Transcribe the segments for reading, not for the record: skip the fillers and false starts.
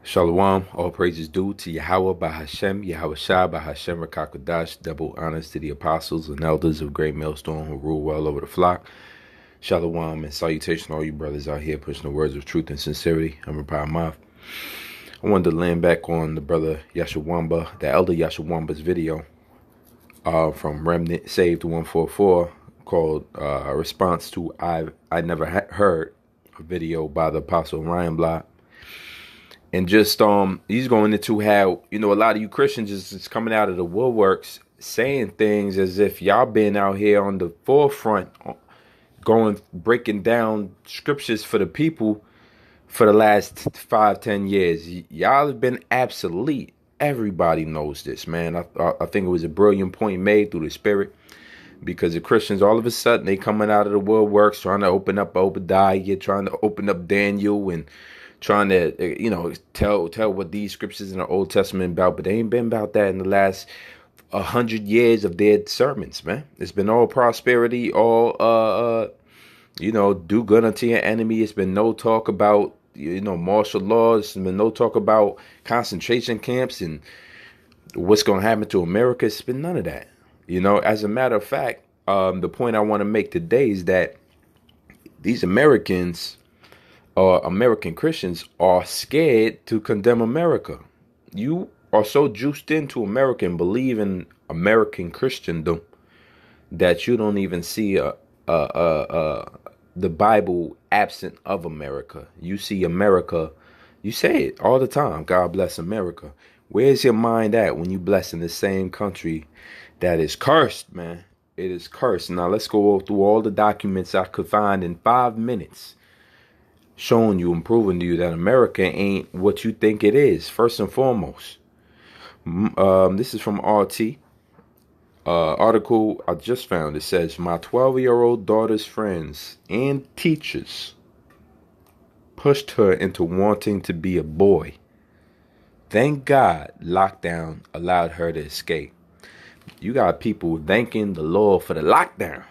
Shalom, all praises due to Yahweh by Hashem, Yahweh Shai by Hashem Rakakwadash, double honors to the apostles and elders of Great Millstone who rule well over the flock. Shalom and salutation to all you brothers out here pushing the words of truth and sincerity. I'm Rapai Mouth. I wanted to land back on the brother Yashawamba, the elder Yashawamba's video from Remnant Saved 144 called a response to I Never Heard, a video by the apostle Ryan Block. And just he's going into how, a lot of you Christians is coming out of the woodworks saying things as if y'all been out here on the forefront breaking down scriptures for the people for the last 5-10 years. Y'all have been obsolete. Everybody knows this, man. I think it was a brilliant point made through the Spirit, because the Christians all of a sudden they coming out of the woodworks trying to open up Obadiah, trying to open up Daniel, and trying to, tell what these scriptures in the Old Testament about, but they ain't been about that in the last 100 years of their sermons, man. It's been all prosperity, all, do good unto your enemy. It's been no talk about, martial law. It's been no talk about concentration camps and what's going to happen to America. It's been none of that. As a matter of fact, the point I want to make today is that these American Christians are scared to condemn America. You are so juiced into America and believe in American Christendom that you don't even see the Bible absent of America. You see America, you say it all the time, God bless America. Where's your mind at when you blessing the same country that is cursed, man? It is cursed. Now let's go through all the documents I could find in 5 minutes, showing you and proving to you that America ain't what you think it is, first and foremost. This is from RT. Article I just found. It says, my 12-year-old daughter's friends and teachers pushed her into wanting to be a boy. Thank God lockdown allowed her to escape. You got people thanking the Lord for the lockdown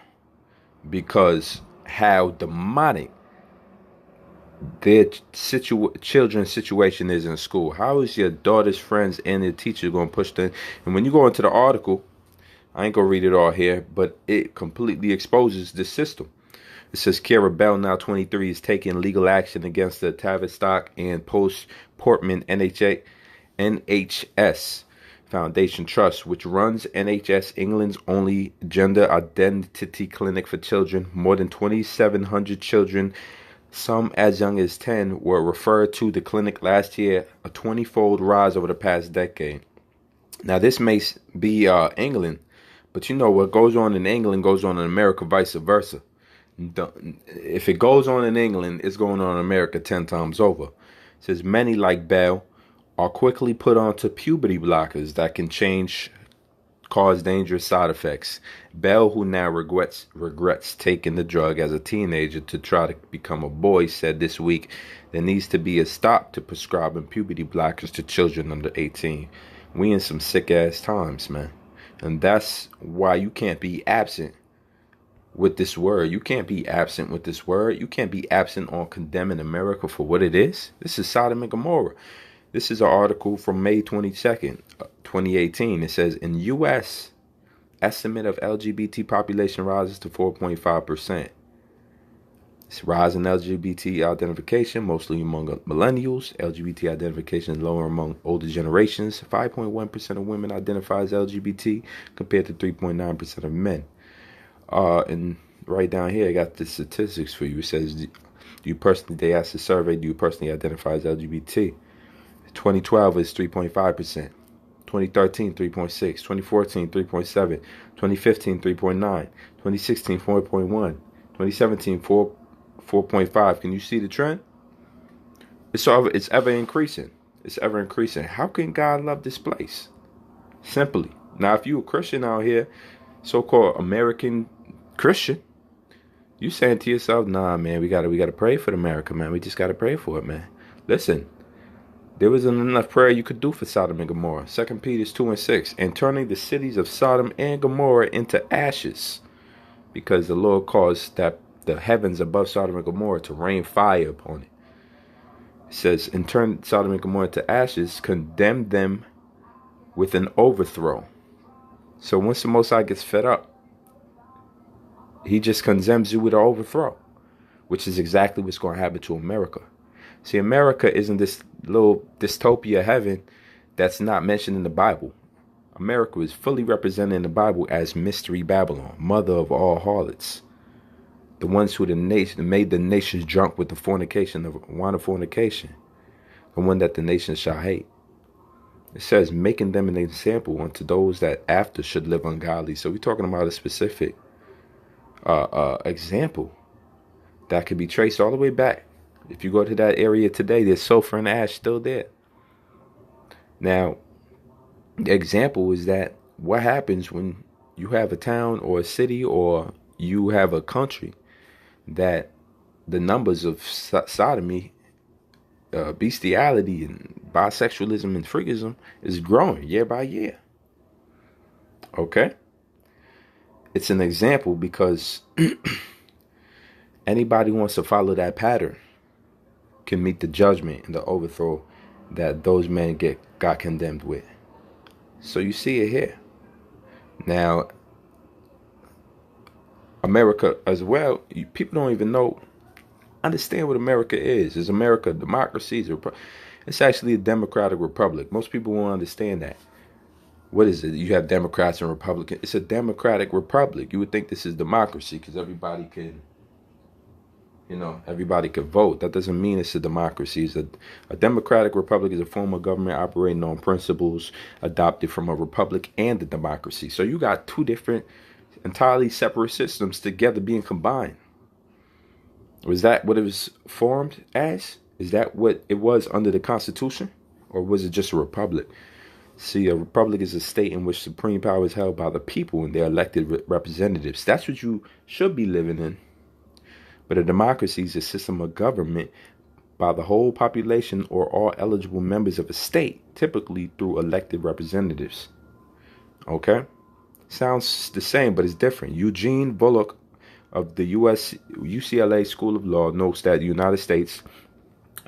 because how demonic their children's situation is in school. How is your daughter's friends and their teacher going to push them? And when you go into the article, I ain't going to read it all here, but it completely exposes the system. It says Kara Bell, now 23, is taking legal action against the Tavistock and Post-Portman NHS Foundation Trust, which runs NHS England's only gender identity clinic for children. More than 2,700 children, some as young as 10, were referred to the clinic last year, a 20-fold rise over the past decade. Now, this may be England, but what goes on in England goes on in America, vice versa. If it goes on in England, it's going on in America 10 times over. It says many, like Bell, are quickly put onto puberty blockers that can cause dangerous side effects. Bell, who now regrets taking the drug as a teenager to try to become a boy, said this week there needs to be a stop to prescribing puberty blockers to children under 18. We in some sick ass times, man. And that's why you can't be absent with this word. You can't be absent with this word. You can't be absent on condemning America for what it is. This is Sodom and Gomorrah. This is an article from May 22nd, 2018. It says, in U.S., estimate of LGBT population rises to 4.5%. It's rise in LGBT identification, mostly among millennials. LGBT identification is lower among older generations. 5.1% of women identify as LGBT compared to 3.9% of men. And right down here, I got the statistics for you. It says, they asked the survey, do you personally identify as LGBT? 2012 is 3.5%. 2013, 3.6. 2014, 3.7. 2015, 3.9. 2016, 4.1. 2017, 4.5. Can you see the trend? It's ever increasing. It's ever increasing. How can God love this place? Simply. Now, if you a Christian out here, so-called American Christian, you saying to yourself, nah, man, we gotta pray for America, man. We just gotta pray for it, man. Listen, there wasn't enough prayer you could do for Sodom and Gomorrah. 2 Peter 2:6, and turning the cities of Sodom and Gomorrah into ashes, because the Lord caused that the heavens above Sodom and Gomorrah to rain fire upon it. It says, and turned Sodom and Gomorrah to ashes, condemned them with an overthrow. So once the Most High gets fed up, he just condemns you with an overthrow, which is exactly what's going to happen to America. See, America isn't this little dystopia heaven that's not mentioned in the Bible. America is fully represented in the Bible as Mystery Babylon, mother of all harlots. The ones who made the nations drunk with the fornication of wine of fornication, the one that the nations shall hate. It says, making them an example unto those that after should live ungodly. So we're talking about a specific example that could be traced all the way back. If you go to that area today, there's sulfur and ash still there. Now, the example is that what happens when you have a town or a city or you have a country that the numbers of sodomy, bestiality, and bisexualism and freakism is growing year by year. Okay? It's an example because anybody who wants to follow that pattern can meet the judgment and the overthrow that those men got condemned with. So you see it here. Now, America as well, people don't even understand what America is. Is America a democracy? It's actually a democratic republic. Most people won't understand that. What is it? You have Democrats and Republicans. It's a democratic republic. You would think this is democracy because everybody can vote. That doesn't mean it's a democracy. A democratic republic is a form of government operating on principles adopted from a republic and a democracy. So you got two different, entirely separate systems together being combined. Was that what it was formed as? Is that what it was under the Constitution? Or was it just a republic? See, a republic is a state in which supreme power is held by the people and their elected representatives. That's what you should be living in. But a democracy is a system of government by the whole population or all eligible members of a state, typically through elected representatives. Okay? Sounds the same, but it's different. Eugene Bullock of the UCLA School of Law notes that the United States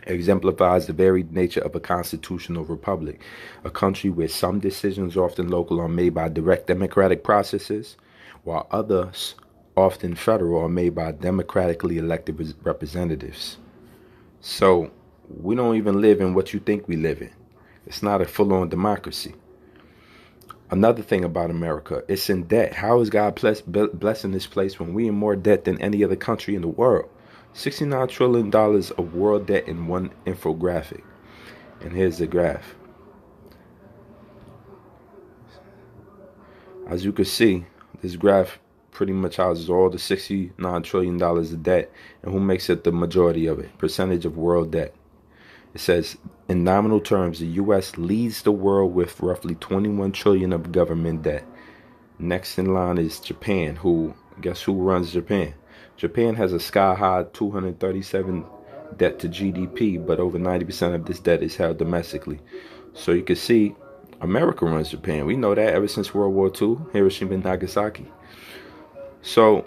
exemplifies the varied nature of a constitutional republic, a country where some decisions, often local, are made by direct democratic processes, while others, often federal, are made by democratically elected representatives. So we don't even live in what you think we live in. It's not a full-on democracy. Another thing about America, it's in debt. How is God blessing this place when we in more debt than any other country in the world? $69 trillion of world debt in one infographic. And here's the graph. As you can see, this graph pretty much houses all the $69 trillion of debt and who makes it the majority of it, percentage of world debt. It says, in nominal terms, the U.S. leads the world with roughly 21 trillion of government debt. Next in line is Japan, guess who runs Japan? Japan has a sky-high 237 debt to GDP, but over 90% of this debt is held domestically. So you can see America runs Japan. We know that ever since World War II, Hiroshima and Nagasaki. So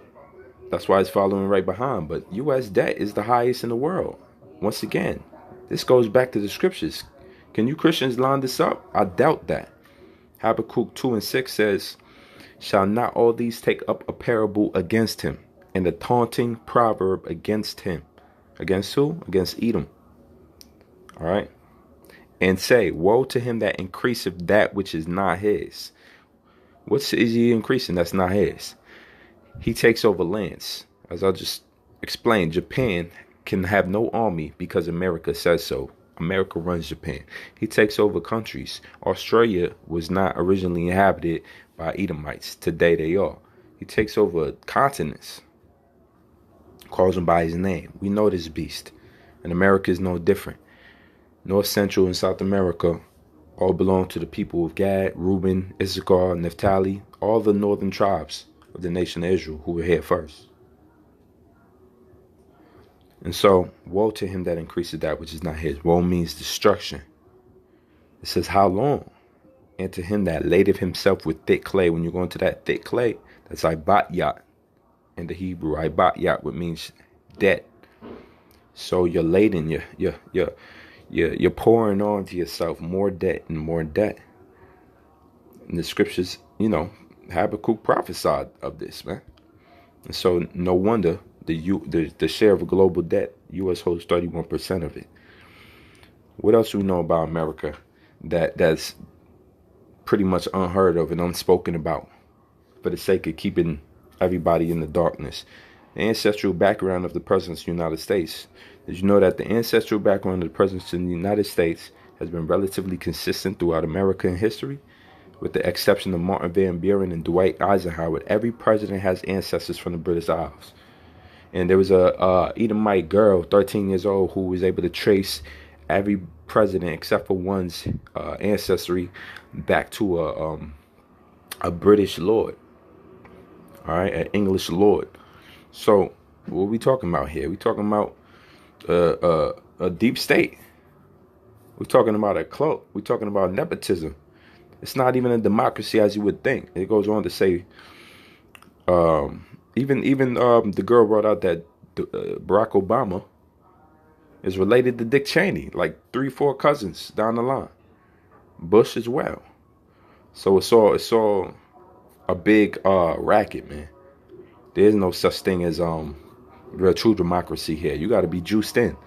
that's why it's following right behind. But U.S. debt is the highest in the world. Once again, this goes back to the scriptures. Can you Christians line this up? I doubt that. Habakkuk 2:6 says, shall not all these take up a parable against him, and a taunting proverb against him? Against who? Against Edom. All right. And say, woe to him that increaseth that which is not his. What is he increasing that's not his? He takes over lands. As I just explained, Japan can have no army because America says so. America runs Japan. He takes over countries. Australia was not originally inhabited by Edomites. Today they are. He takes over continents. Calls them by his name. We know this beast. And America is no different. North, Central, and South America all belong to the people of Gad, Reuben, Issachar, Naphtali, all the northern tribes of the nation of Israel who were here first. And so, woe to him that increases that which is not his. Woe means destruction. It says, how long? And to him that ladeth himself with thick clay. When you go into that thick clay, that's ibat-yat in the Hebrew. Ibat-yat, which means debt. So you're laden, You're pouring onto yourself more debt and more debt. And the scriptures, Habakkuk prophesied of this, man. And so no wonder the share of global debt, U.S. holds 31% of it. What else do we know about America that's pretty much unheard of and unspoken about for the sake of keeping everybody in the darkness? The ancestral background of the presidents of the United States. Did you know that the ancestral background of the presidents in the United States has been relatively consistent throughout American history? With the exception of Martin Van Buren and Dwight Eisenhower, every president has ancestors from the British Isles. And there was a Edomite girl, 13 years old, who was able to trace every president except for one's ancestry back to a British lord, all right, an English lord. So what are we talking about here? We're talking about a deep state. We're talking about a cloak. We're talking about nepotism. It's not even a democracy as you would think. It goes on to say, even the girl brought out that Barack Obama is related to Dick Cheney, like 3-4 cousins down the line. Bush as well. So it's all a big racket, man. There's no such thing as real true democracy here. You got to be juiced in.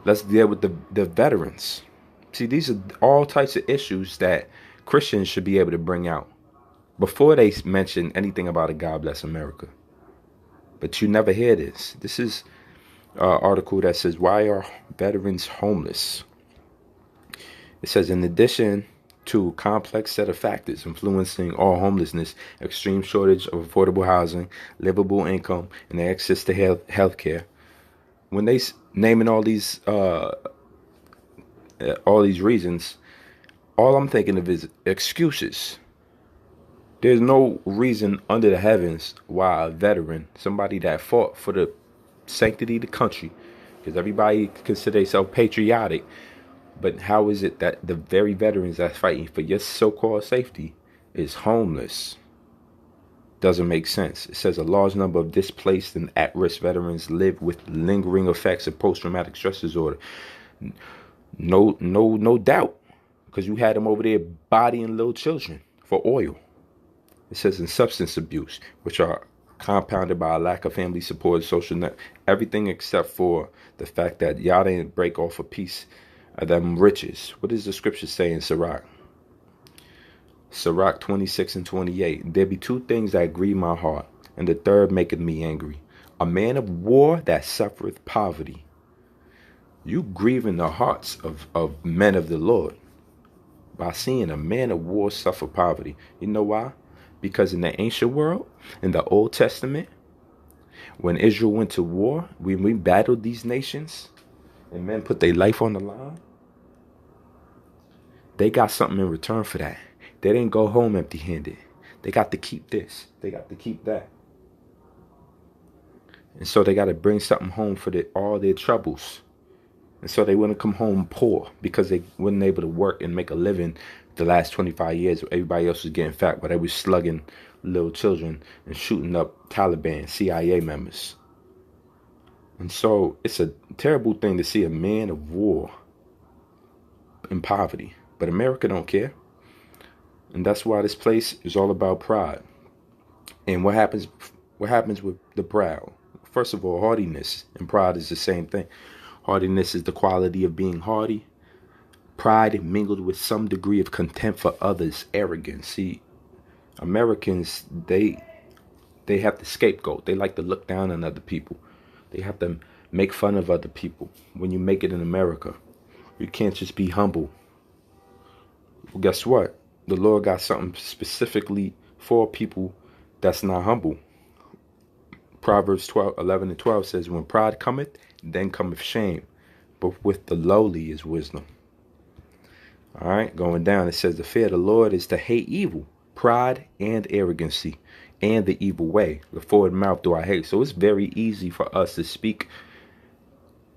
Let's deal with the veterans. See, these are all types of issues that Christians should be able to bring out before they mention anything about a God bless America. But you never hear this. This is an article that says, why are veterans homeless? It says, in addition to a complex set of factors influencing all homelessness, extreme shortage of affordable housing, livable income, and access to health care. When they naming all these reasons, all I'm thinking of is excuses. There's no reason under the heavens why a veteran, somebody that fought for the sanctity of the country, because everybody consider themselves patriotic, but how is it that the very veterans that's fighting for your so-called safety is homeless? Doesn't make sense. It says a large number of displaced and at-risk veterans live with lingering effects of post-traumatic stress disorder. No doubt, because you had them over there bodying little children for oil. It says in substance abuse, which are compounded by a lack of family support, social net, everything except for the fact that y'all didn't break off a piece of them riches. What does the scripture say in Sirach? Sirach 26 and 28. There be two things that grieve my heart, and the third maketh me angry. A man of war that suffereth poverty. You grieving the hearts of men of the Lord by seeing a man of war suffer poverty. You know why? Because in the ancient world, in the Old Testament, when Israel went to war, when we battled these nations, and men put their life on the line, they got something in return for that. They didn't go home empty-handed. They got to keep this. They got to keep that. And so they got to bring something home for all their troubles. And so they wouldn't come home poor because they weren't able to work and make a living the last 25 years. Everybody else was getting fat, but they was slugging little children and shooting up Taliban, CIA members. And so it's a terrible thing to see a man of war in poverty. But America don't care. And that's why this place is all about pride. And what happens with the proud? First of all, haughtiness and pride is the same thing. Haughtiness is the quality of being haughty. Pride mingled with some degree of contempt for others, arrogance. See, Americans, they have to scapegoat. They like to look down on other people. They have to make fun of other people. When you make it in America, you can't just be humble. Well, guess what? The Lord got something specifically for people that's not humble. Proverbs 11 and 12 says, when pride cometh, then cometh shame, but with the lowly is wisdom. All right, going down, it says the fear of the Lord is to hate evil, pride and arrogancy, and the evil way. The forward mouth do I hate. So it's very easy for us to speak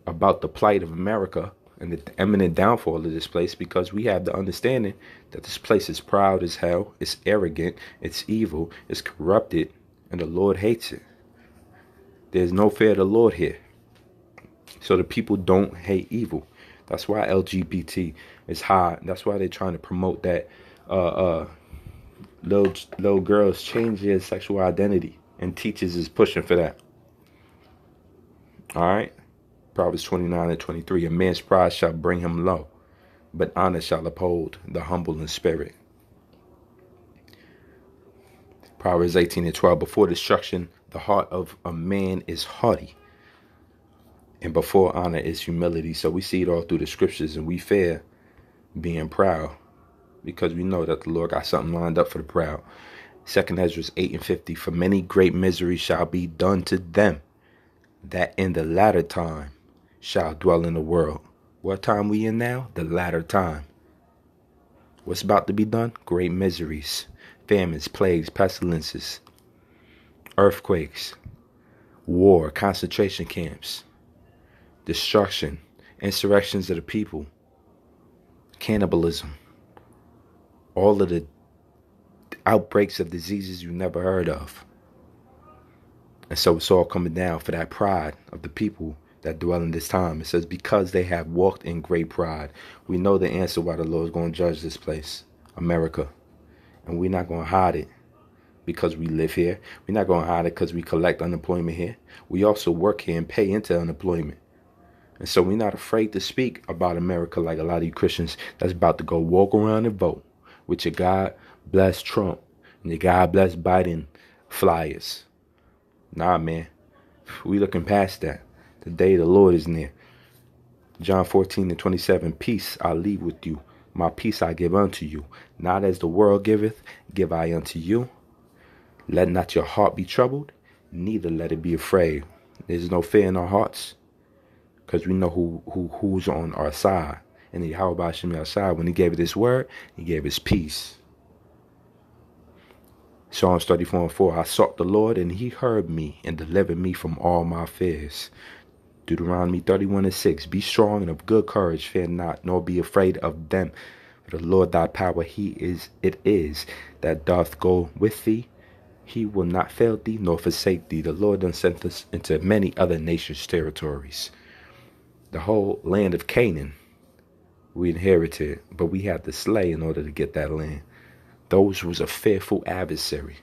about the plight of America and the imminent downfall of this place because we have the understanding that this place is proud as hell, it's arrogant, it's evil, it's corrupted, and the Lord hates it. There's no fear of the Lord here. So the people don't hate evil. That's why LGBT is high. That's why they're trying to promote that little girls change their sexual identity, and teachers is pushing for that. All right. Proverbs 29:23. A man's pride shall bring him low, but honor shall uphold the humble in spirit. Proverbs 18:12. Before destruction, the heart of a man is haughty, and before honor is humility. So we see it all through the scriptures, and we fear being proud because we know that the Lord got something lined up for the proud. 2 Ezra 8:50. For many great miseries shall be done to them that in the latter time shall dwell in the world. What time we in now? The latter time. What's about to be done? Great miseries, famines, plagues, pestilences, earthquakes, war, concentration camps, destruction, insurrections of the people, cannibalism, all of the outbreaks of diseases you never heard of. And so it's all coming down for that pride of the people that dwell in this time. It says, because they have walked in great pride. We know the answer why the Lord is going to judge this place, America. And we're not going to hide it because we live here. We're not going to hide it because we collect unemployment here. We also work here and pay into unemployment. And so we're not afraid to speak about America like a lot of you Christians that's about to go walk around and vote with your God bless Trump and your God bless Biden flyers. Nah, man. We looking past that. The day of the Lord is near. John 14:27. Peace I leave with you. My peace I give unto you. Not as the world giveth, give I unto you. Let not your heart be troubled, neither let it be afraid. There's no fear in our hearts, because we know who's on our side. And Yahweh Hashem our side. When he gave it his word, he gave us peace. Psalms 34:4. I sought the Lord, and he heard me and delivered me from all my fears. Deuteronomy 31:6. Be strong and of good courage, fear not, nor be afraid of them. For the Lord thy power, it is that doth go with thee. He will not fail thee, nor forsake thee. The Lord done sent us into many other nations' territories. The whole land of Canaan we inherited, but we had to slay in order to get that land. Those was a fearful adversary.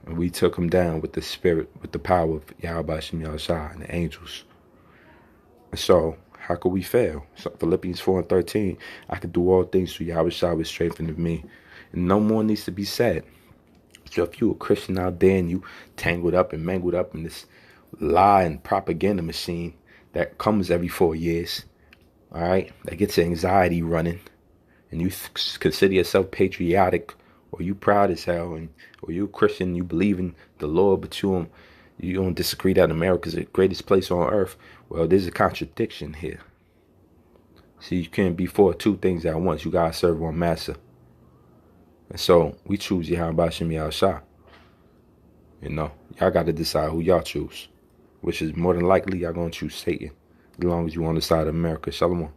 And we took them down with the spirit, with the power of Yahweh Shem Yahushua and the angels. And so, how could we fail? So Philippians 4:13, I could do all things through Yahushua which strengtheneth me. And no more needs to be said. So if you a Christian out there and you tangled up and mangled up in this lie and propaganda machine that comes every 4 years, all right, that gets your anxiety running, and you consider yourself patriotic, or you proud as hell, or you a Christian, you believe in the Lord, but you don't disagree that America is the greatest place on earth. Well, there's a contradiction here. See, you can't be for two things at once. You gotta serve one master. And so we choose Yahweh Shem Yahushua. You know, y'all gotta decide who y'all choose, which is more than likely y'all gonna choose Satan, as long as you on the side of America. Shalom.